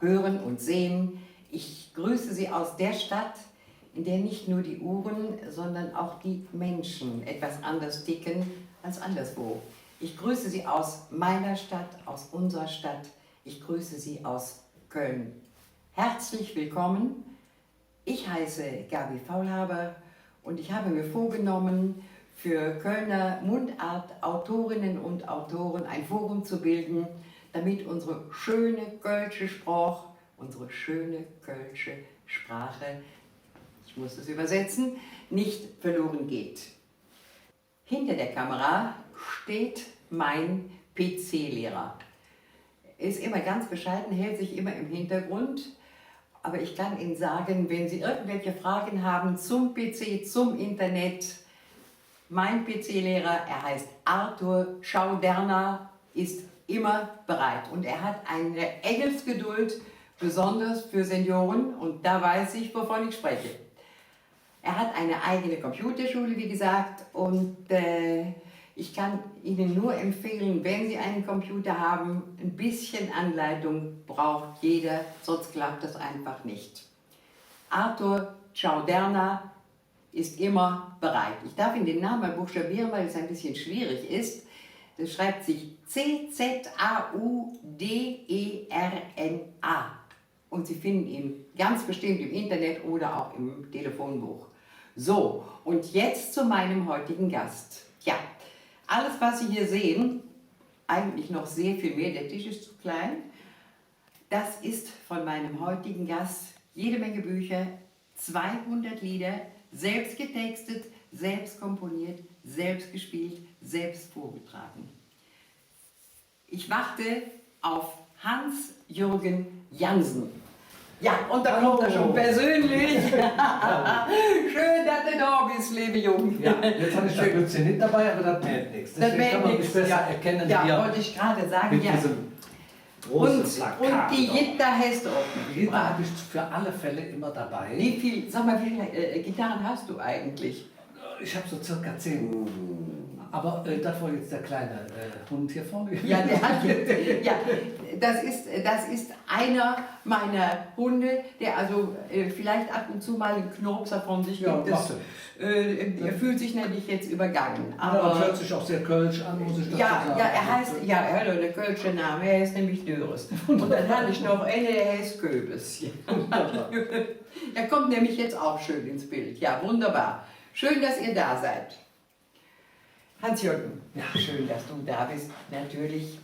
hören und sehen. Ich grüße Sie aus der Stadt, in der nicht nur die Uhren, sondern auch die Menschen etwas anders ticken als anderswo. Ich grüße Sie aus meiner Stadt, aus unserer Stadt. Ich grüße Sie aus Köln. Herzlich willkommen. Ich heiße Gabi Faulhaber und ich habe mir vorgenommen, für Kölner Mundart-Autorinnen und Autoren ein Forum zu bilden, damit unsere schöne kölsche Sprache, unsere schöne kölsche Sprache, ich muss es übersetzen, nicht verloren geht. Hinter der Kamera steht mein PC-Lehrer. Er ist immer ganz bescheiden, hält sich immer im Hintergrund, aber ich kann Ihnen sagen, wenn Sie irgendwelche Fragen haben zum PC, zum Internet, mein PC-Lehrer, er heißt Arthur Schauderner, ist immer bereit und er hat eine Engelsgeduld, besonders für Senioren, und da weiß ich, wovon ich spreche. Er hat eine eigene Computerschule, wie gesagt, und ich kann Ihnen nur empfehlen, wenn Sie einen Computer haben, ein bisschen Anleitung braucht jeder, sonst klappt das einfach nicht. Arthur Schauderner ist immer bereit. Ich darf Ihnen den Namen mal buchstabieren, weil es ein bisschen schwierig ist. Das schreibt sich C-Z-A-U-D-E-R-N-A. Und Sie finden ihn ganz bestimmt im Internet oder auch im Telefonbuch. So, und jetzt zu meinem heutigen Gast. Ja, alles, was Sie hier sehen, eigentlich noch sehr viel mehr, der Tisch ist zu klein, das ist von meinem heutigen Gast jede Menge Bücher, 200 Lieder, selbst getextet, selbst komponiert, selbst gespielt, selbst vorgetragen. Ich warte auf Hans-Jürgen Jansen. Ja, und da kommt er schon persönlich. Schön, dass du da bist, liebe Jung. Ja, jetzt habe ich da Blödsinn nicht dabei, aber das merkt nichts. Deswegen kann man mich besser erkennen. Ja, wollte ich gerade sagen. Ja. Und die Gitarre hast du auch. Die Gitarre habe ich für alle Fälle immer dabei. Wie viel Gitarren hast du eigentlich? Ich habe so circa 10. Aber das war jetzt der kleine Hund hier vorne. Ja, das ist einer meiner Hunde, der also vielleicht ab und zu mal einen Knurpser von sich gibt. Er fühlt sich nämlich jetzt übergangen. Aber hört sich auch sehr kölsch an, muss ich dazu sagen. Er hat einen kölschen Namen, er ist nämlich Dürres. Und dann habe ich noch einen, der heißt Köbes. Er kommt nämlich jetzt auch schön ins Bild. Ja, wunderbar. Schön, dass ihr da seid. Hans-Jürgen, ja, schön, dass du da bist, natürlich.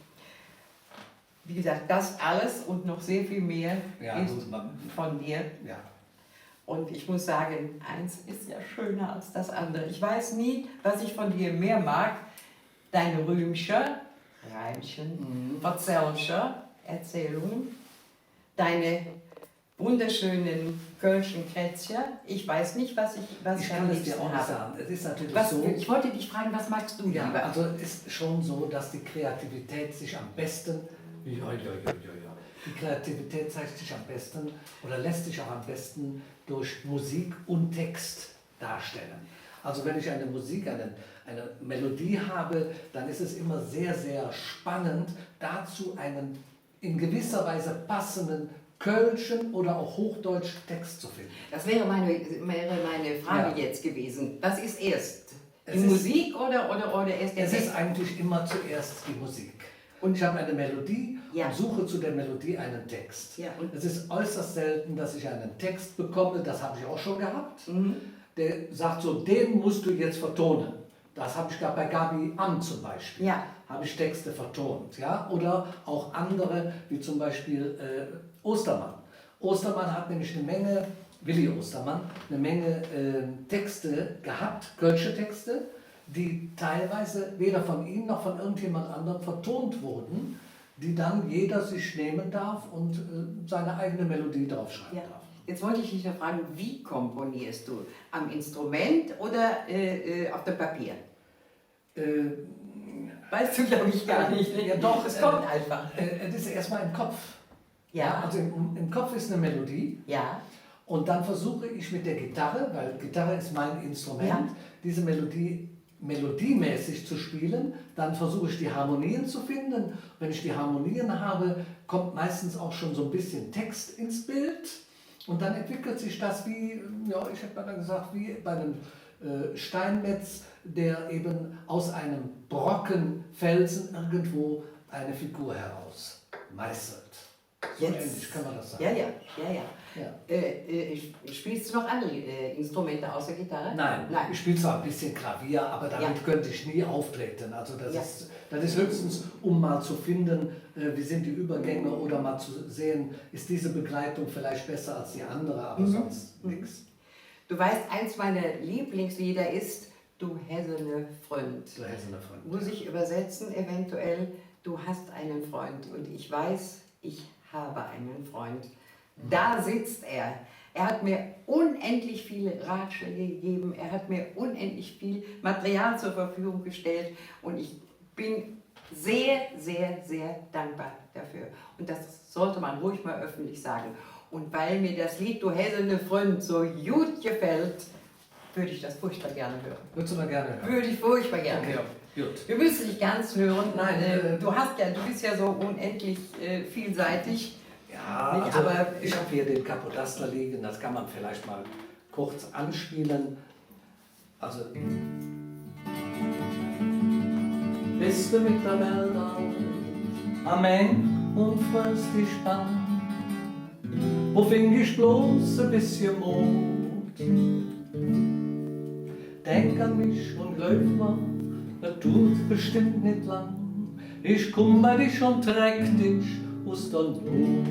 Wie gesagt, das alles und noch sehr viel mehr ist von dir. Ja. Und ich muss sagen, eins ist ja schöner als das andere. Ich weiß nie, was ich von dir mehr mag. Deine Reimchen, Erzählungen, deine wunderschönen kölschen Krätzchen. Ich weiß nicht, was ich kann es dir auch nicht sagen. Es ist natürlich so. Ich wollte dich fragen, was magst du lieber? Ja, also es ist schon so, dass die Kreativität sich am besten, die Kreativität zeigt sich am besten oder lässt sich auch am besten durch Musik und Text darstellen. Also wenn ich eine Musik, eine Melodie habe, dann ist es immer sehr, sehr spannend, dazu einen in gewisser Weise passenden kölschen oder auch hochdeutschen Text zu finden. Das wäre meine Frage jetzt gewesen. Was ist erst? Die Musik oder erst der Text? Es ist eigentlich immer zuerst die Musik. Und ich habe eine Melodie und suche zu der Melodie einen Text. Ja, und es ist äußerst selten, dass ich einen Text bekomme, das habe ich auch schon gehabt, der sagt so, den musst du jetzt vertonen. Das habe ich gehabt bei Gabi Am zum Beispiel. Ja. Habe ich Texte vertont. Ja? Oder auch andere, wie zum Beispiel Ostermann. Ostermann hat nämlich eine Menge, Willi Ostermann, eine Menge Texte gehabt, kölsche Texte, die teilweise weder von ihm noch von irgendjemand anderem vertont wurden, die dann jeder sich nehmen darf und seine eigene Melodie draufschreiben darf. Jetzt wollte ich dich noch fragen, wie komponierst du? Am Instrument oder auf dem Papier? Weißt du, glaube ich, gar nicht. Ja, doch, es kommt einfach. Es ist erstmal im Kopf. Ja. Also im Kopf ist eine Melodie. Ja. Und dann versuche ich mit der Gitarre, weil Gitarre ist mein Instrument, diese Melodie melodiemäßig zu spielen, dann versuche ich die Harmonien zu finden. Wenn ich die Harmonien habe, kommt meistens auch schon so ein bisschen Text ins Bild und dann entwickelt sich das wie, ja, ich hätte mal gesagt, wie bei einem Steinmetz, der eben aus einem Brocken Felsen irgendwo eine Figur heraus meißelt. So ähnlich kann man das sagen. Ja. Spielst du noch andere Instrumente außer Gitarre? Nein, ich spiele zwar ein bisschen Klavier, aber damit könnte ich nie auftreten. Also das ist höchstens, um mal zu finden, wie sind die Übergänge oder mal zu sehen, ist diese Begleitung vielleicht besser als die andere, aber sonst nichts. Du weißt, eins meiner Lieblingslieder ist Du hässene Freund. Du hässene Freund. Muss ich übersetzen eventuell, du hast einen Freund und ich weiß, ich habe einen Freund. Da sitzt er. Er hat mir unendlich viele Ratschläge gegeben, er hat mir unendlich viel Material zur Verfügung gestellt und ich bin sehr, sehr, sehr dankbar dafür. Und das sollte man ruhig mal öffentlich sagen. Und weil mir das Lied Du hässene Freund so gut gefällt, würde ich das furchtbar gerne hören. Würdest du mal gerne hören? Würde ich furchtbar gerne hören. Gut. Wir müssen nicht ganz hören. Nein, du bist ja so unendlich vielseitig. Ja, nicht, also aber ich habe hier den Kapodastler liegen, das kann man vielleicht mal kurz anspielen. Also bist du mit der Welt am Eng und freust dich an, wo fing ich bloß ein bisschen Mut. Denk an mich und glaub mir, das tut bestimmt nicht lang. Ich komm bei dich und träg dich aus der Not.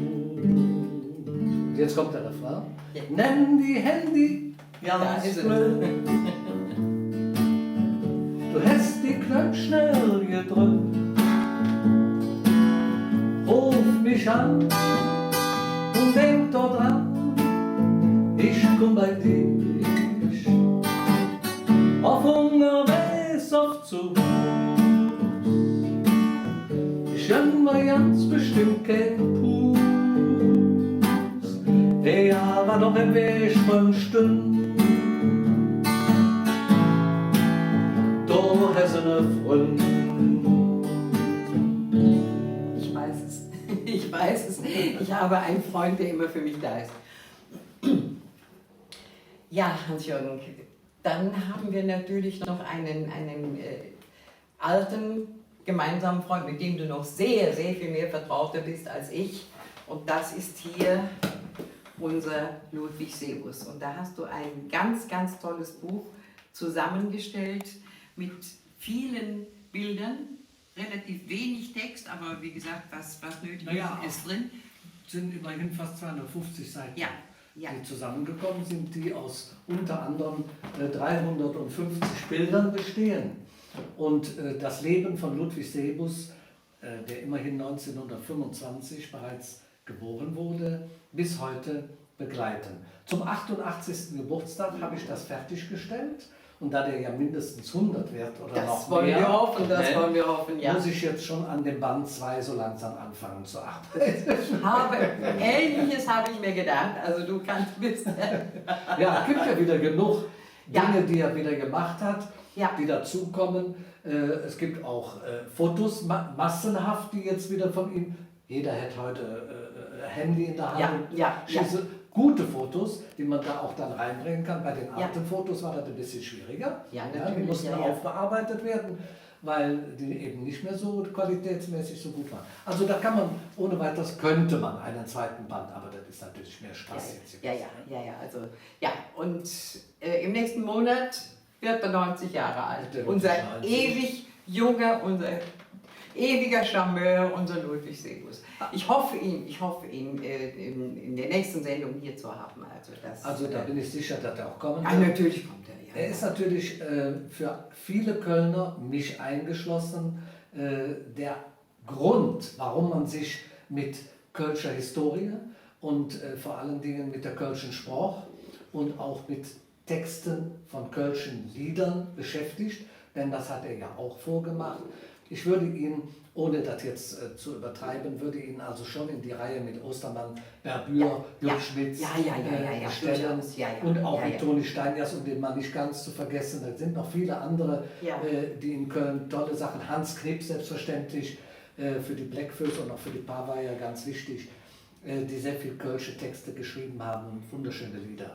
Jetzt kommt der Refrain. Ja. Nenn die Handy, ja, ist blöd. Du hast die Knöpfe schnell gedrückt. Ruf mich an und denk dort dran, ich komm bei dir. Auf unterwegs auf zu Fuß. Ich gönn mir ganz bestimmt kein Puss. Der war noch ein Weg von Stunden. Du hast eine Freundin. Ich weiß es. Ich weiß es. Ich habe einen Freund, der immer für mich da ist. Ja, Hans-Jürgen, dann haben wir natürlich noch einen alten gemeinsamen Freund, mit dem du noch sehr, sehr viel mehr vertrauter bist als ich. Und das ist hier unser Ludwig Sebus. Und da hast du ein ganz, ganz tolles Buch zusammengestellt mit vielen Bildern, relativ wenig Text, aber wie gesagt, was nötig ist drin. Sind immerhin fast 250 Seiten. Ja. Die zusammengekommen sind, die aus unter anderem 350 Bildern bestehen. Und das Leben von Ludwig Sebus, der immerhin 1925 bereits geboren wurde, bis heute begleiten. Zum 88. Geburtstag habe ich das fertiggestellt. Und da der ja mindestens 100 wird oder das noch wollen mehr, wir hoffen, das wollen wir hoffen, ja. muss ich jetzt schon an dem Band 2 so langsam anfangen zu arbeiten. Ähnliches habe ich mir gedacht, also du bist... Ja, es gibt ja wieder genug Dinge, die er wieder gemacht hat, die dazukommen. Es gibt auch Fotos, massenhaft, die jetzt wieder von ihm... Jeder hat heute Handy in der Hand. Gute Fotos, die man da auch dann reinbringen kann. Bei den alten Fotos war das ein bisschen schwieriger. Die mussten aufbearbeitet werden, weil die eben nicht mehr so qualitätsmäßig so gut waren. Also da kann man, ohne weiteres könnte man einen zweiten Band, aber das ist natürlich mehr Spaß jetzt. Und im nächsten Monat wird er 90 Jahre alt. Unser ewig junger, unser ewiger Charmeur, unser Ludwig Sebus. Ich hoffe ihn in der nächsten Sendung hier zu haben. Also da bin ich sicher, dass er auch kommen wird. Ja, natürlich kommt er. Ja. Er ist natürlich für viele Kölner, mich eingeschlossen, der Grund, warum man sich mit Kölscher Historie und vor allen Dingen mit der Kölschen Sprache und auch mit Texten von Kölschen Liedern beschäftigt, denn das hat er ja auch vorgemacht. Ich würde ihn, ohne das jetzt zu übertreiben, würde ihn also schon in die Reihe mit Ostermann, Berbür, Jürg-Schmitz stellen. Und auch mit Toni Steinjas, um den mal nicht ganz zu vergessen. Da sind noch viele andere, die in Köln tolle Sachen. Hans Knipp selbstverständlich, für die Blackfoes und auch für die Pavaya ganz wichtig, die sehr viel kölsche Texte geschrieben haben und wunderschöne Lieder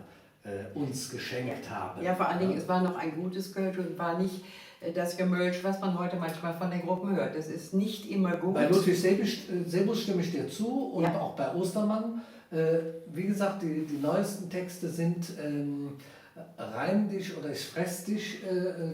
uns geschenkt haben. Ja, vor allen Dingen, es war noch ein gutes Kölsch und war nicht das Gemölsch, was man heute manchmal von den Gruppen hört. Das ist nicht immer gut. Bei Ludwig Sebus stimme ich dir zu und auch bei Ostermann. Wie gesagt, die neuesten Texte sind reim dich oder ich fress dich.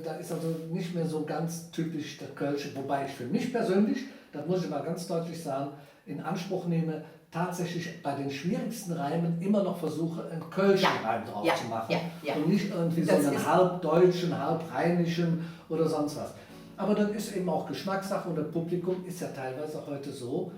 Da ist also nicht mehr so ganz typisch der Kölsche, wobei ich für mich persönlich, das muss ich mal ganz deutlich sagen, in Anspruch nehme, tatsächlich bei den schwierigsten Reimen immer noch versuche, einen kölschen Reim drauf zu machen und nicht irgendwie so einen halb deutschen, halb rheinischen oder sonst was. Aber das ist eben auch Geschmackssache und das Publikum ist ja teilweise heute so,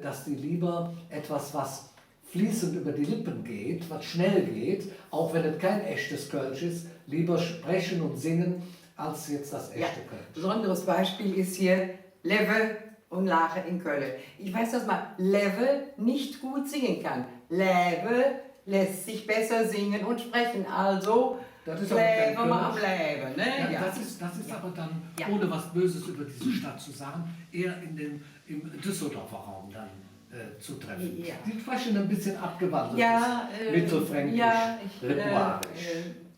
dass die lieber etwas, was fließend über die Lippen geht, was schnell geht, auch wenn es kein echtes Kölsch ist, lieber sprechen und singen, als jetzt das echte Kölsch. Besonderes Beispiel ist hier Leve und Lache in Köln. Ich weiß, dass man Leve nicht gut singen kann. Leve lässt sich besser singen und sprechen, also Leve mal am Leben. Ne? Das ist aber dann, ohne was Böses über diese Stadt zu sagen, eher im Düsseldorfer Raum dann zu treffen. Die sprechen ein bisschen abgewandelt, mittelfränkisch, ritualisch.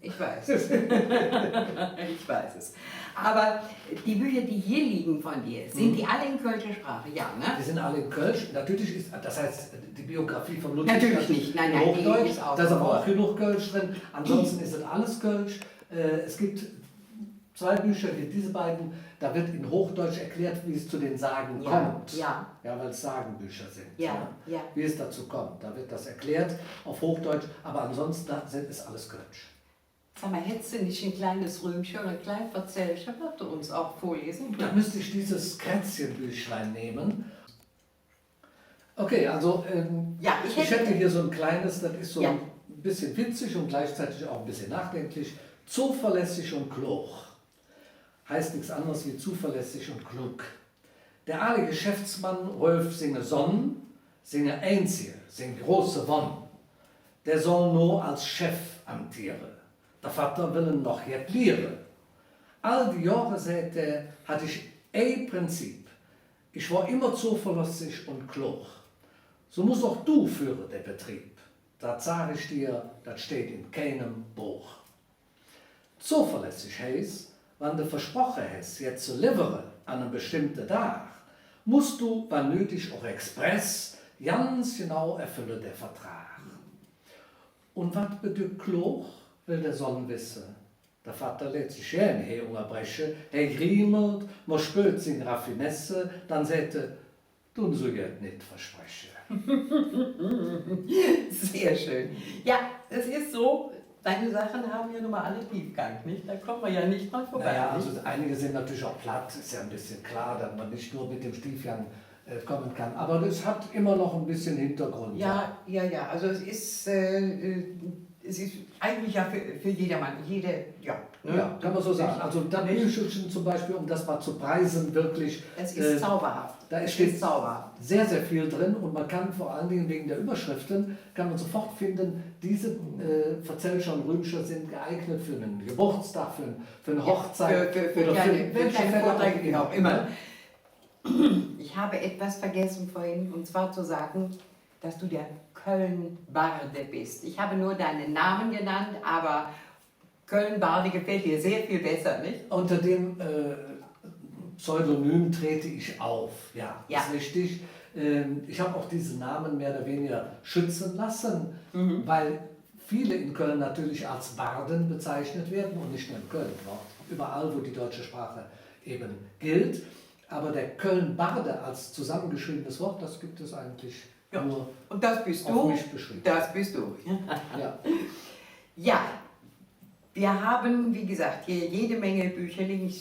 Ich weiß es. Ich weiß es. Aber die Bücher, die hier liegen von dir, sind die alle in kölscher Sprache? Ja, ne? Die sind alle in Kölsch. Natürlich ist, das heißt, die Biografie von Ludwig natürlich nicht. Nein, Hochdeutsch. Da ist aber auch genug Kölsch drin. Ansonsten ist es alles Kölsch. Es gibt 2 Bücher, wie diese beiden, da wird in Hochdeutsch erklärt, wie es zu den Sagen kommt. Ja, weil es Sagenbücher sind. Wie es dazu kommt. Da wird das erklärt auf Hochdeutsch, aber ansonsten ist alles Kölsch. Sag mal, hättest du nicht ein kleines Römchen oder ein kleines Verzellchen, was du uns auch vorlesen? Da müsste ich dieses Kätzchenbüchlein nehmen. Okay, also ich hätte hier so ein kleines, das ist so ein bisschen witzig und gleichzeitig auch ein bisschen nachdenklich. Zuverlässig und klug. Heißt nichts anderes wie zuverlässig und klug. Der aale Geschäftsmann Rolf singe Sonnen, singe Einzige, singe große Wonn. Der soll nur als Chef amtieren. Der Vater will ihn noch jet lieren. All die Jahre seitdem hatte ich ein Prinzip. Ich war immer zuverlässig und klug. So muss auch du führen, der Betrieb. Das sage ich dir, das steht in keinem Buch. Zuverlässig heißt, wenn du versprochen hast, jetzt zu liefern an einem bestimmten Tag, musst du, wann nötig, auch express ganz genau erfüllen den Vertrag. Und was bedeutet klug? Will der Sohn wissen. Der Vater lädt sich gern, Herr unterbrechen, er griemelt, man spürt seine Raffinesse, dann sagt er, du sollst nicht versprechen. Sehr schön. Ja, es ist so, deine Sachen haben ja nun mal alle Tiefgang, nicht? Da kommen wir ja nicht dran vorbei. Naja, also einige sind natürlich auch platt, ist ja ein bisschen klar, dass man nicht nur mit dem Stiefgang kommen kann. Aber das hat immer noch ein bisschen Hintergrund. Ja, also es ist eigentlich ja für jedermann, ne? Ja, kann man so sagen. Also dann Büchelchen zum Beispiel, um das mal zu preisen, wirklich. Es ist zauberhaft. Da steht sehr, sehr viel drin und man kann vor allen Dingen wegen der Überschriften, kann man sofort finden, diese Verzellscher und Römscher sind geeignet für einen Geburtstag, für eine Hochzeit oder für welche Vorträge, wie auch immer. Ich habe etwas vergessen vorhin, und zwar zu sagen, dass du der Köln-Barde bist. Ich habe nur deinen Namen genannt, aber Köln-Barde gefällt dir sehr viel besser, nicht? Unter dem Pseudonym trete ich auf, ist richtig. Ich habe auch diesen Namen mehr oder weniger schützen lassen, weil viele in Köln natürlich als Barden bezeichnet werden und nicht nur in Köln, überall, wo die deutsche Sprache eben gilt. Aber der Köln-Barde als zusammengeschriebenes Wort, das gibt es eigentlich nur und das bist auf mich beschrieben. Das bist du. Ja. Wir haben, wie gesagt, hier jede Menge Bücher liegen.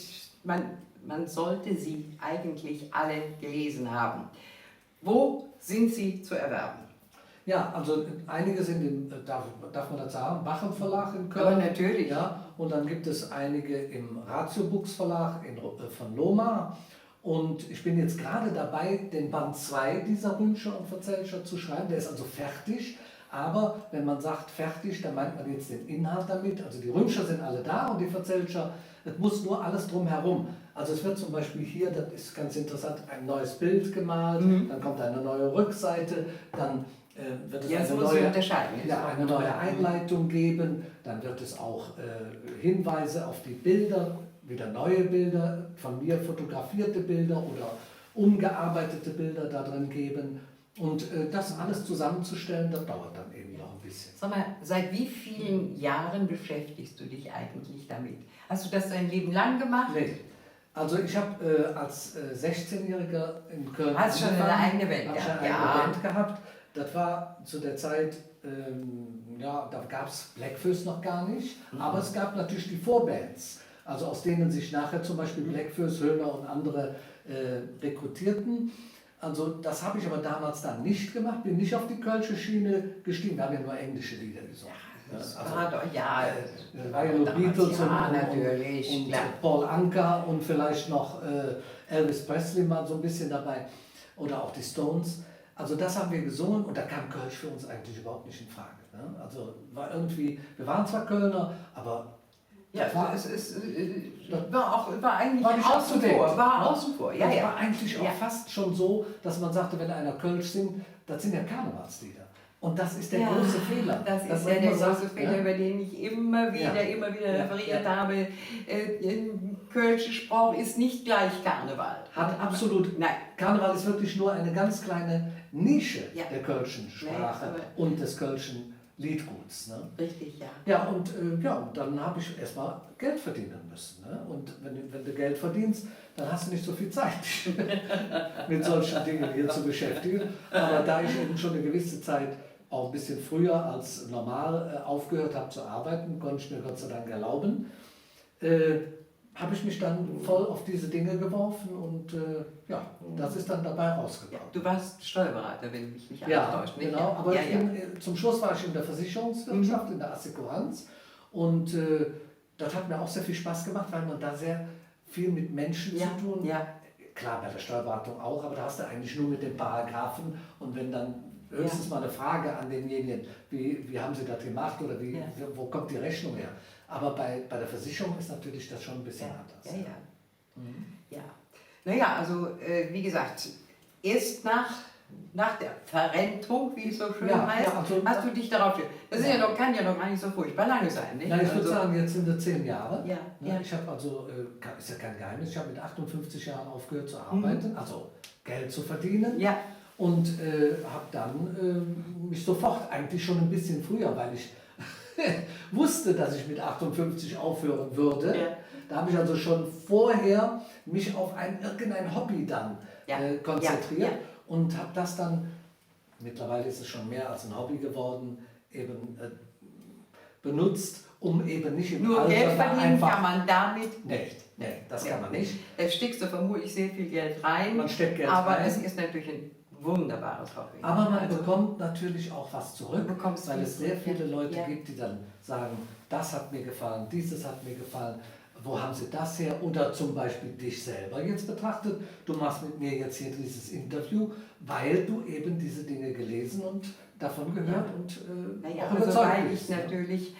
Man sollte sie eigentlich alle gelesen haben. Wo sind sie zu erwerben? Ja, also einige sind im, darf man das sagen, Bachem Verlag in Köln. Aber natürlich. Ja, und dann gibt es einige im Ratio Books Verlag von Loma Und ich bin jetzt gerade dabei, den Band 2 dieser Rümscher und Verzelscher zu schreiben. Der ist also fertig. Aber wenn man sagt fertig, dann meint man jetzt den Inhalt damit. Also die Rümscher sind alle da und die Verzelscher, es muss nur alles drumherum. Also es wird zum Beispiel hier, das ist ganz interessant, ein neues Bild gemalt, dann kommt eine neue Rückseite, dann wird es eine neue Einleitung geben, dann wird es auch Hinweise auf die Bilder, wieder neue Bilder, von mir fotografierte Bilder oder umgearbeitete Bilder da drin geben. Und das alles zusammenzustellen, das dauert dann eben noch ein bisschen. Sag mal, seit wie vielen Jahren beschäftigst du dich eigentlich damit? Hast du das dein Leben lang gemacht? Nee. Also ich habe als 16-Jähriger in Köln hast schon eine eigene Band, Band gehabt. Das war zu der Zeit, da gab es Bläckfüß noch gar nicht, aber es gab natürlich die Vorbands, also aus denen sich nachher zum Beispiel Bläckfüß, Höhner und andere rekrutierten. Also das habe ich aber damals dann nicht gemacht, bin nicht auf die kölsche Schiene gestiegen, wir haben ja nur englische Lieder gesungen. War ja nur Beatles und Paul Anka und vielleicht noch Elvis Presley mal so ein bisschen dabei oder auch die Stones. Also das haben wir gesungen und da kam Kölsch für uns eigentlich überhaupt nicht in Frage. Ne? Also war irgendwie, wir waren zwar Kölner, aber war eigentlich außen vor. Ja, das war eigentlich auch fast schon so, dass man sagte, wenn einer Kölsch singt, das sind ja Karnevalslieder. Und das ist der große Fehler. Das ist ja der große Fehler, über den ich immer wieder referiert habe. Kölsche Sprach ist nicht gleich Karneval. Hat absolut. Nein. Karneval ist wirklich nur eine ganz kleine Nische der kölschen Sprache und des kölschen Liedguts. Ne? Richtig, ja. Ja, und dann habe ich erstmal Geld verdienen müssen. Ne? Und wenn du Geld verdienst, dann hast du nicht so viel Zeit, mit solchen Dingen hier zu beschäftigen. Aber da ich eben schon eine gewisse Zeit, auch ein bisschen früher als normal aufgehört habe zu arbeiten, konnte ich mir Gott sei Dank erlauben, habe ich mich dann voll auf diese Dinge geworfen und das ist dann dabei rausgekommen. Ja, du warst Steuerberater, wenn mich nicht täuscht. Ja, genau, aber zum Schluss war ich in der Versicherungswirtschaft, in der Assekuranz und das hat mir auch sehr viel Spaß gemacht, weil man da sehr viel mit Menschen zu tun hat. Klar, bei der Steuerberatung auch, aber da hast du eigentlich nur mit den Paragraphen und wenn dann höchstens mal eine Frage an denjenigen, wie haben Sie das gemacht oder wo kommt die Rechnung her? Aber bei der Versicherung ist natürlich das schon ein bisschen anders. Ja. Naja, also wie gesagt, erst nach der Verrentung, wie es so schön heißt, hast du dich darauf... Das ist kann ja noch gar nicht so furchtbar lange sein, nicht? Ja, ich würde sagen, jetzt sind es 10 Jahre. Ja. Ich habe also, ist ja kein Geheimnis, ich habe mit 58 Jahren aufgehört zu arbeiten, also Geld zu verdienen. Ja. Und habe dann mich sofort, eigentlich schon ein bisschen früher, weil ich wusste, dass ich mit 58 aufhören würde. Ja. Da habe ich also schon vorher mich auf irgendein Hobby dann konzentriert und habe das dann, mittlerweile ist es schon mehr als ein Hobby geworden, eben benutzt, um eben nicht im Nur Alter Geld verdienen kann man damit nicht. Nee, das kann man nicht. Da steckst du vermutlich sehr viel Geld rein, man steckt Geld aber rein. es ist natürlich ein wunderbares Hobby. Aber man bekommt natürlich auch was zurück, weil es sehr viele Leute gibt, die dann sagen, das hat mir gefallen, dieses hat mir gefallen, wo haben Sie das her? Oder zum Beispiel dich selber jetzt betrachtet, du machst mit mir jetzt hier dieses Interview, weil du eben diese Dinge gelesen und davon gehört und auch überzeugt bist. Weil ich natürlich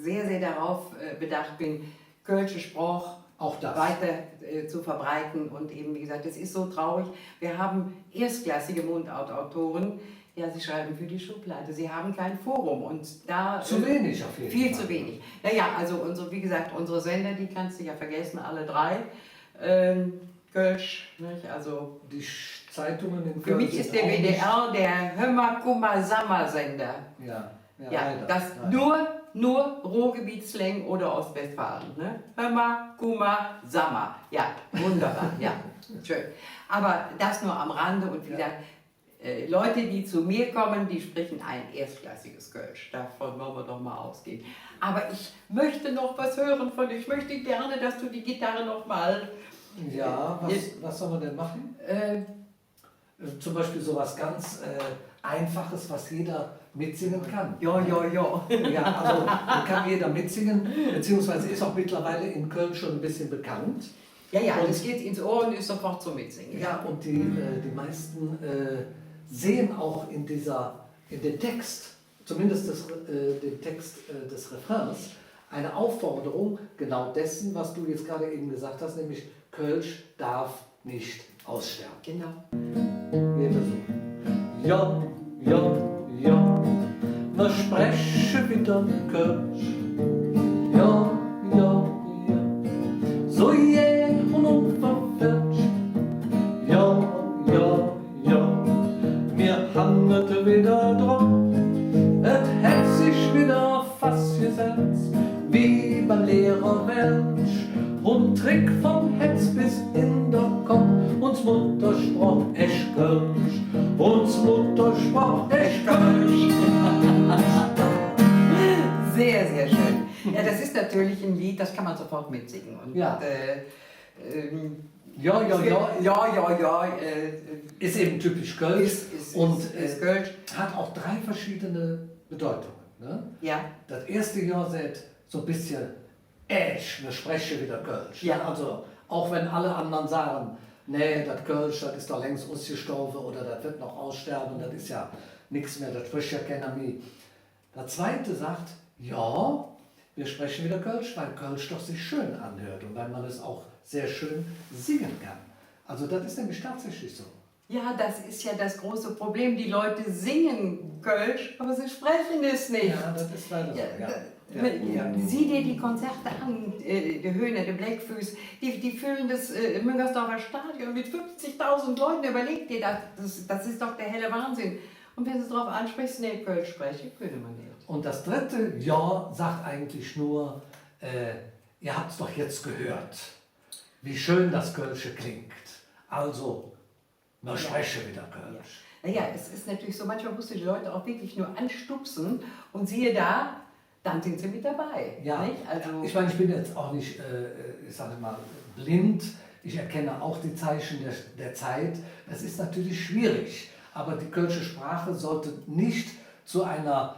sehr, sehr darauf bedacht bin, kölsche Sprach auch das weiter zu verbreiten und eben, wie gesagt, es ist so traurig. Wir haben erstklassige Mundartautoren, sie schreiben für die Schublade, sie haben kein Forum und da... Zu wenig auf jeden Fall. Viel zu wenig. Naja, also wie gesagt, unsere Sender, die kannst du ja vergessen, alle 3. Kölsch, nicht? Also... Die Zeitungen in Köln. Für mich ist der WDR der Hömmer-Kummer-Sammer-Sender. Ja, das nur Ruhrgebietsslang oder Ostwestfalen. Ne? Hömmer, Kummer, Sammer. Ja, wunderbar. Ja, schön. Aber das nur am Rande und wie gesagt, Leute, die zu mir kommen, die sprechen ein erstklassiges Kölsch. Davon wollen wir doch mal ausgehen. Aber ich möchte noch was hören von dir. Ich möchte gerne, dass du die Gitarre noch mal... Ja, was soll man denn machen? Zum Beispiel sowas ganz Einfaches, was jeder mitsingen kann. Ja. Ja, also kann jeder mitsingen, beziehungsweise ist auch mittlerweile in Köln schon ein bisschen bekannt. Ja, das geht ins Ohr und ist sofort zum Mitsingen. Ja, und die meisten sehen auch in den Text, zumindest den Text des Refrains, eine Aufforderung genau dessen, was du jetzt gerade eben gesagt hast, nämlich Kölsch darf nicht aussterben. Genau. Geht das so? Ja, ja, ja, wir sprechen wieder Kölsch. Ja, ja, ja, so jäh und unverfälscht. Ja, ja, ja, mir handelt wieder dran. Et hätt sich wieder fast gesetzt, wie beim Lehrer Welsch. Und Trick vom Hetz bis in der Kopf. Uns Mutter sprach echt Kölsch. Uns Mutter sprach echt Kölsch. Sehr, sehr schön. Ja, das ist natürlich ein Lied, das kann man sofort mitsingen. Und, Ja. Ja. Ist eben typisch Kölsch Ist Kölsch. hat auch 3 verschiedene Bedeutungen. Ne? Ja. Das erste Jahr sagt so ein bisschen, wir sprechen wieder Kölsch. Ja. Also auch wenn alle anderen sagen, nee, das Kölsch, das ist doch längst ausgestorben oder das wird noch aussterben, das ist ja nichts mehr, das spricht ja keiner mehr. Der zweite sagt, ja, wir sprechen wieder Kölsch, weil Kölsch doch sich schön anhört und weil man es auch sehr schön singen kann. Also das ist nämlich tatsächlich so. Ja, das ist ja das große Problem. Die Leute singen Kölsch, aber sie sprechen es nicht. Ja, das ist leider so. Ja. Sieh dir die Konzerte an, der Höhner, der Blackfuß, die füllen das Müngersdorfer Stadion mit 50.000 Leuten. Überleg dir das ist doch der helle Wahnsinn. Und wenn du es darauf ansprichst, nee, Kölsch sprechen, können man nicht. Und das dritte Ja sagt eigentlich nur, ihr habt es doch jetzt gehört, wie schön das Kölsche klingt. Also, wir sprechen wieder Kölsch. Naja, es ist natürlich so, manchmal musst du die Leute auch wirklich nur anstupsen und siehe da, dann sind sie mit dabei. Ja, nicht? Also, ich meine, ich bin jetzt auch nicht, ich sage mal, blind. Ich erkenne auch die Zeichen der Zeit. Es ist natürlich schwierig, aber die kölsche Sprache sollte nicht zu einer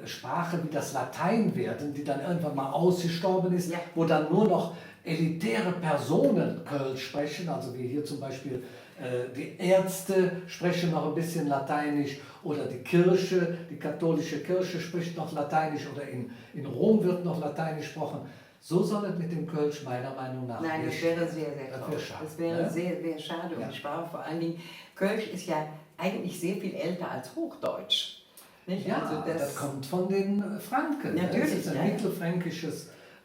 Sprache wie das Latein werden, die dann irgendwann mal ausgestorben ist, wo dann nur noch elitäre Personen Kölsch sprechen, also wie hier zum Beispiel die Ärzte sprechen noch ein bisschen Lateinisch oder die Kirche, die katholische Kirche spricht noch Lateinisch oder in Rom wird noch Lateinisch gesprochen. So soll es mit dem Kölsch meiner Meinung nach nein, nicht. das wäre sehr, sehr traurig. Das wäre sehr, sehr schade. Und ich war vor allen Dingen, Kölsch ist ja eigentlich sehr viel älter als Hochdeutsch. Nicht? Ja, also das kommt von den Franken. Natürlich, das ist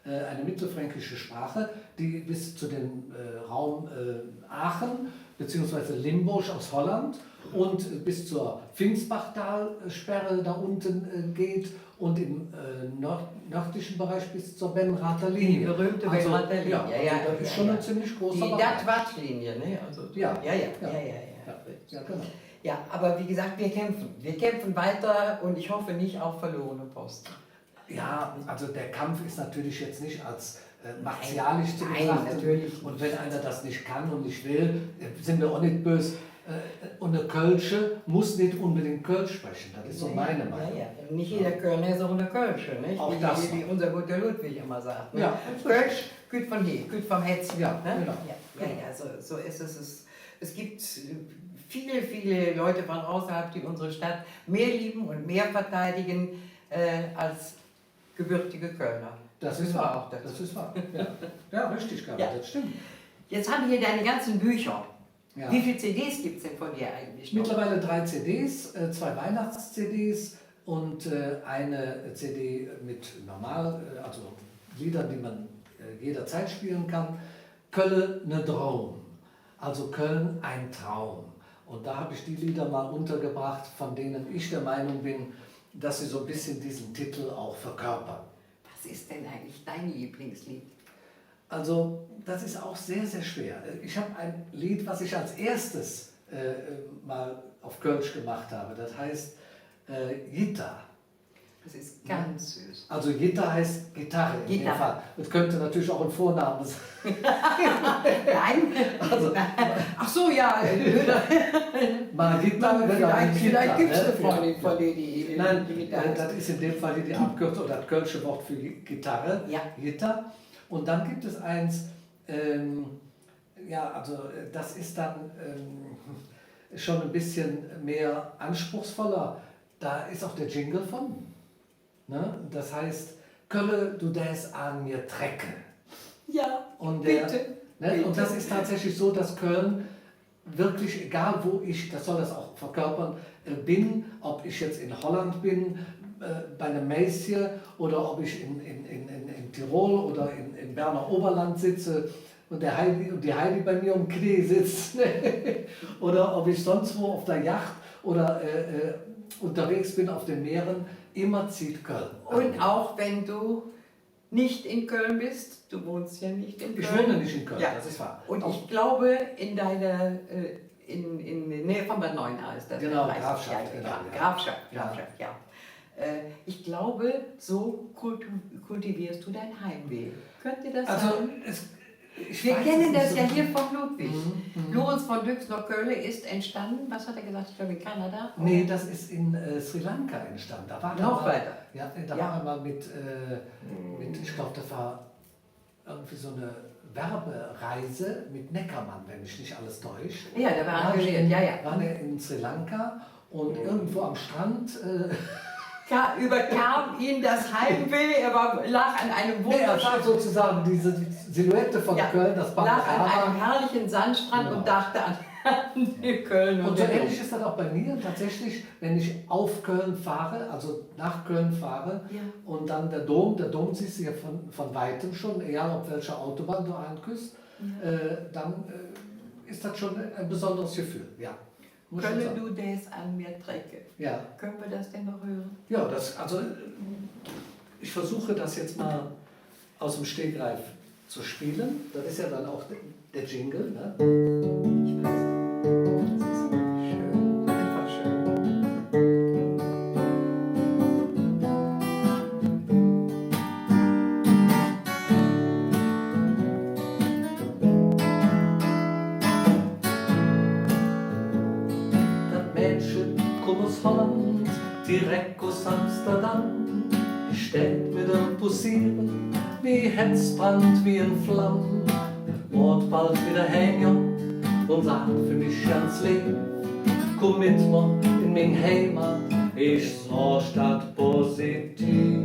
eine mittelfränkische Sprache, die bis zu dem Raum Aachen bzw. Limburg aus Holland und bis zur Pfingstbachtalsperre da unten geht und im nördlichen Bereich bis zur Benrather Linie. Die berühmte Benrather Linie. Ja, also das ist schon ein ziemlich großer Bereich. Die Dattwart-Linie, ne? Also, ja, genau. Ja, aber wie gesagt, wir kämpfen. Wir kämpfen weiter und ich hoffe nicht auf verlorene Posten. Ja, also der Kampf ist natürlich jetzt nicht als martialisch zu betrachten. Nein, natürlich. Und wenn einer das nicht kann und nicht will, sind wir auch nicht böse. Und eine Kölsche muss nicht unbedingt Kölsch sprechen. Das ist so meine Meinung. Ja. Nicht jeder Kölner ist auch eine Kölsche, nicht? Auch das wie unser guter Ludwig immer sagt. Ne? Ja. Kölsch, gut von hier, gut vom Hetzen. Ja, ne? genau. So ist es. Es gibt viele, viele Leute von außerhalb, die unsere Stadt mehr lieben und mehr verteidigen als gebürtige Kölner. Das ist wahr. Auch das ist wahr. Ja, richtig, Gabi, das stimmt. Jetzt haben wir hier deine ganzen Bücher. Ja. Wie viele CDs gibt es denn von dir eigentlich noch? Mittlerweile 3 CDs, 2 Weihnachts-CDs und eine CD mit also Liedern, die man jederzeit spielen kann. Köln ne Traum, also Köln ein Traum. Und da habe ich die Lieder mal untergebracht, von denen ich der Meinung bin, dass sie so ein bisschen diesen Titel auch verkörpern. Was ist denn eigentlich dein Lieblingslied? Also das ist auch sehr, sehr schwer. Ich habe ein Lied, was ich als erstes mal auf Kölsch gemacht habe. Das heißt Gitter. Das ist ganz süß. Also Gitter heißt Gitarre in dem Fall. Das könnte natürlich auch ein Vorname sein. Nein. Also, ach so, ja. Margita, vielleicht gibt es eine Freundin von dir, die... Nein, das ist in dem Fall die Abkürzung oder das kölsche Wort für Gitarre. Ja. Gitter. Und dann gibt es eins, Ja, also das ist dann schon ein bisschen mehr anspruchsvoller. Da ist auch der Jingle von. Ne? Das heißt, Kölle, du des an mir trecke. Ja, und bitte, ne? bitte. Und das ist tatsächlich so, dass Köln wirklich, egal wo ich, das soll das auch verkörpern, bin, ob ich jetzt in Holland bin, bei einem Mäßchen oder ob ich in Tirol oder in Berner Oberland sitze und die Heidi bei mir um Knie sitzt oder ob ich sonst wo auf der Yacht oder unterwegs bin auf den Meeren, immer zieht Köln. Und auch wenn du nicht in Köln bist, du wohnst ja nicht in Köln. Ich wohne nicht in Köln, ja. Das ist wahr. Und ich glaube, in der Nähe von Bad Neuenahr ist das. Genau, Grafschaft. Grafschaft, ja. Ich glaube, so kultivierst du dein Heimweh. Könnt ihr das sagen? Wir kennen das ja hier von Ludwig. Lorenz von Dyx nach Köln ist entstanden, was hat er gesagt, ich glaube in Kanada? Nee, das ist in Sri Lanka entstanden. Da war noch weiter. Ja, da war er mal mit, ich glaube, das war irgendwie so eine Werbereise mit Neckermann, wenn mich nicht alles täuscht. Ja, der war engagiert, War er in Sri Lanka und irgendwo am Strand... überkam ihn das Heimweh, er lag an einem wunderschönen... Er war sozusagen diese Silhouette von Köln, das lag an einem herrlichen Sandstrand und dachte an die Köln. Und so ähnlich ist das auch bei mir tatsächlich, wenn ich auf Köln fahre, also nach Köln fahre und dann der Dom siehst du ja von Weitem schon, egal auf welcher Autobahn du einküsst, dann ist das schon ein besonderes Gefühl, ja. Kölle du des an mir trecke. Ja. Können wir das denn noch hören? Ja, also ich versuche das jetzt mal aus dem Stegreif zu spielen. Das ist ja dann auch der Jingle. Ne? Ich weiß. Das ist schön, einfach schön. Holland, direkt aus Amsterdam, steht mit dem Posieren, wie Hetzbrand, wie in Flammen, wird bald wieder heim und sagt für mich ganz lieb, komm mit mir in mein Heimat, ich sah Stadt positiv.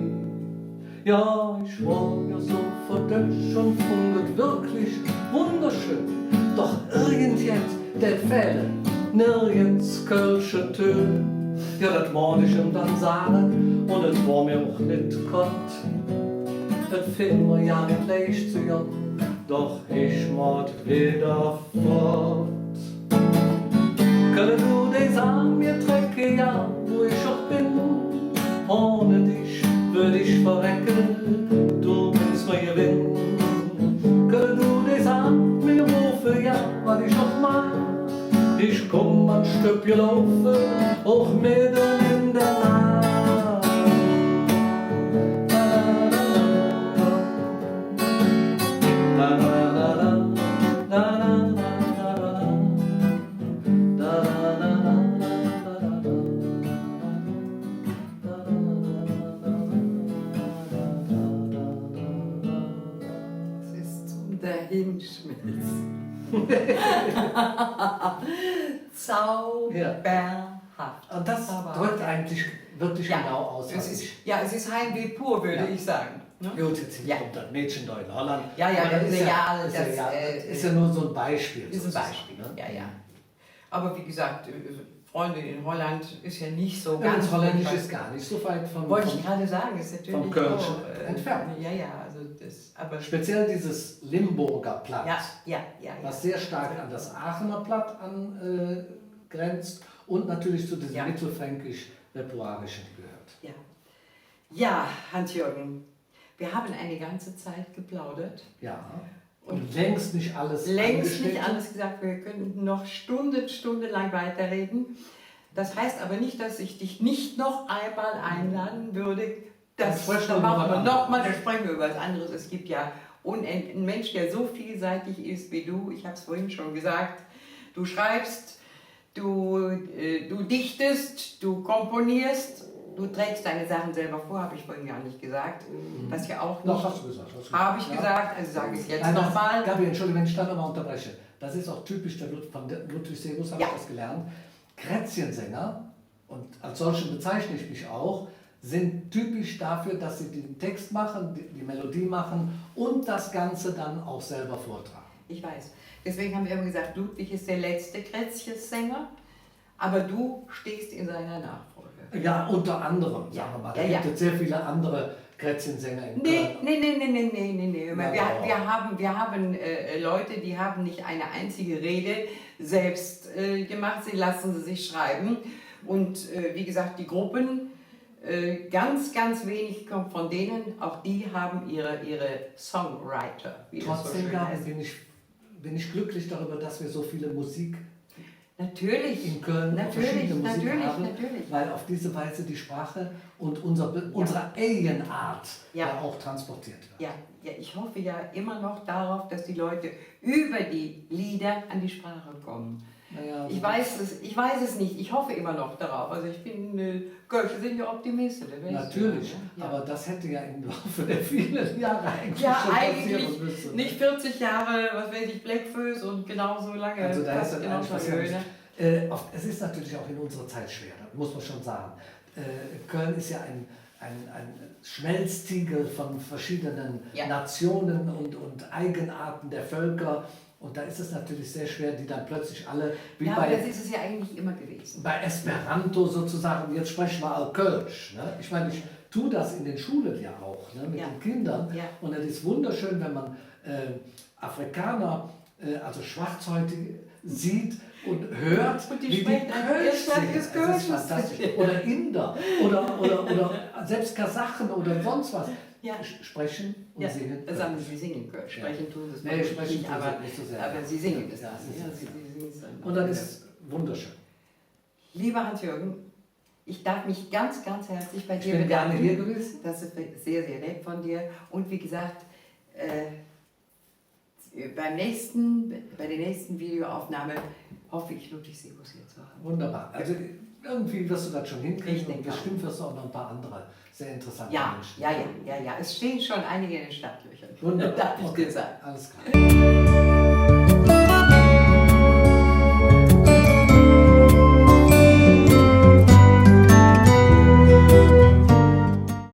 Ja, ich war ja so verdächtig und fundet wirklich wunderschön, doch irgendjetzt, det fehlen nirgends kölsche Töne. Ja, das wollte ich ihm dann sagen und es war mir auch nicht kalt. Das fiel mir ja nicht leicht zu jung, doch ich mod wieder fort. Können du das an mir trecke, ja, wo ich auch bin? Ohne dich würde ich verrecken, du bist mir Gewinn. Können du das an mir rufen, ja, weil ich auch mag? Ich komm ein Stück gelaufen, auch mitten in der Nacht. Es ist zum Dahinschmelzen. Zauberhaft. Und das drückt eigentlich wirklich genau aus. Es ist Heimweh pur, würde ich sagen. Ne? Gut, jetzt kommt das Mädchen da in Holland. Das ist ja nur so ein Beispiel. Ist ein Beispiel, ne? Ja. Aber wie gesagt, Freunde in Holland ist ja nicht so ganz... Holländisch ist gar nicht so weit vom... Wollte ich gerade sagen, ist natürlich vom Kölnischen entfernt. Also das... Aber speziell dieses Limburger Platt, ja. was sehr stark an das Aachener Platt angrenzt und natürlich zu diesem mittelfränkisch-repoarischen gehört. Ja, Hans-Jürgen, wir haben eine ganze Zeit geplaudert. Ja. Und längst nicht alles gesagt. Wir könnten noch stundenlang weiterreden. Das heißt aber nicht, dass ich dich nicht noch einmal einladen würde. Das machen wir nochmal, dann sprechen wir über was anderes. Es gibt ja ein Mensch, der so vielseitig ist wie du. Ich habe es vorhin schon gesagt. Du schreibst, du dichtest, du komponierst Du trägst deine Sachen selber vor, habe ich vorhin gar nicht gesagt. Was ja auch nicht. Doch, hast du gesagt. Habe ich gesagt, also sage ich es jetzt nochmal. Gabi, entschuldige, wenn ich da nochmal unterbreche. Das ist auch typisch von Ludwig Sebus, habe ich das gelernt. Grätzchensänger, und als solchen bezeichne ich mich auch, sind typisch dafür, dass sie den Text machen, die Melodie machen und das Ganze dann auch selber vortragen. Ich weiß. Deswegen haben wir immer gesagt, Ludwig ist der letzte Grätzchensänger, aber du stehst in seiner Nachfolge. Ja, unter anderem, sagen wir mal. Da gibt es sehr viele andere Grätzchensänger in Köln. Nee. Wir haben Leute, die haben nicht eine einzige Rede selbst gemacht, sie lassen sie sich schreiben. Und wie gesagt, die Gruppen, ganz wenig kommt von denen, auch die haben ihre Songwriter. Trotzdem bin ich glücklich darüber, dass wir so viele Musik in Köln verschiedene Musik haben, weil auf diese Weise die Sprache und unsere Alienart auch transportiert wird. Ja, ich hoffe ja immer noch darauf, dass die Leute über die Lieder an die Sprache kommen. Naja, ich weiß es nicht, ich hoffe immer noch darauf. Also ich bin, Kölsche sind ja Optimisten. Natürlich, aber das hätte ja im Laufe der vielen Jahre eigentlich eigentlich müssen. Nicht 40 Jahre, was weiß ich, Blackfoes und genauso lange. Also da ist dann es ist natürlich auch in unserer Zeit schwer, muss man schon sagen. Köln ist ja ein Schmelztiegel von verschiedenen Nationen und Eigenarten der Völker. Und da ist es natürlich sehr schwer, die dann plötzlich alle, wie aber das ist es ja eigentlich immer gewesen. Bei Esperanto sozusagen, jetzt sprechen wir all Kölsch. Ne? Ich meine, ich tue das in den Schulen ja auch, ne, mit den Kindern. Ja. Und es ist wunderschön, wenn man Afrikaner, also Schwarzhäutige, sieht und hört, und die sprechen Das ist fantastisch. Oder Inder oder selbst Kasachen oder sonst was. Sprechen und singen. Sagen Sie singen können. Sprechen tun Sie es nicht, nicht so sehr. Aber Sie singen es. Und dann ist es wunderschön. Lieber Hans-Jürgen, ich darf mich ganz herzlich bei dir bedanken. Ich bin gerne hier gewesen. Das ist sehr nett von dir. Und wie gesagt, bei der nächsten Videoaufnahme hoffe ich, Ludwig Sebus hier zu haben. Wunderbar. Also irgendwie wirst du das schon hinkriegen und bestimmt wirst du auch noch ein paar andere sehr interessante Menschen. Ja. Es stehen schon einige in den Startlöchern. Wunderbar. Darf ich dir sagen. Alles klar.